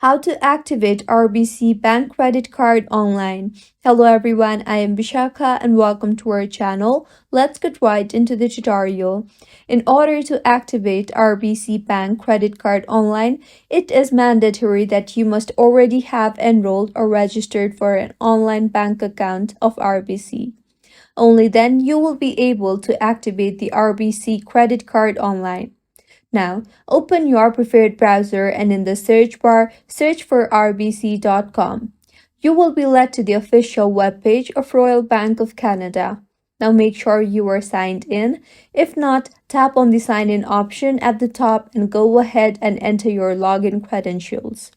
How to activate RBC Bank credit card online. Hello everyone, I am Vishakha and welcome to our channel. Let's get right into the tutorial. In order to activate RBC Bank credit card online, it is mandatory that you must already have enrolled or registered for an online bank account of RBC. Only then you will be able to activate the RBC credit card online. Now, open your preferred browser and in the search bar, search for rbc.com. You will be led to the official webpage of Royal Bank of Canada. Now make sure you are signed in. If not, tap on the sign in option at the top and go ahead and enter your login credentials.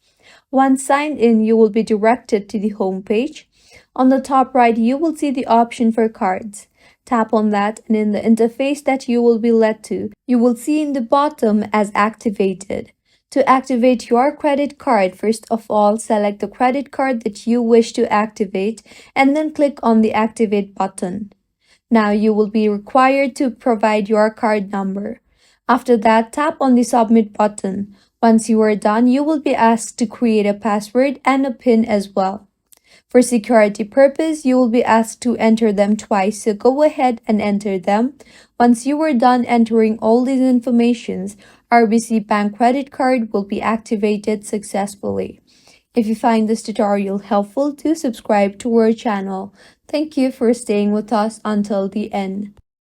Once signed in, you will be directed to the home page. On the top right, you will see the option for cards. Tap on that and in the interface that you will be led to, you will see in the bottom as activated. To activate your credit card, first of all, select the credit card that you wish to activate and then click on the activate button. Now you will be required to provide your card number. After that, tap on the submit button. Once you are done, you will be asked to create a password and a PIN as well. For security purpose, you will be asked to enter them twice, so go ahead and enter them. Once you are done entering all these informations, RBC Bank credit card will be activated successfully. If you find this tutorial helpful, do subscribe to our channel. Thank you for staying with us until the end.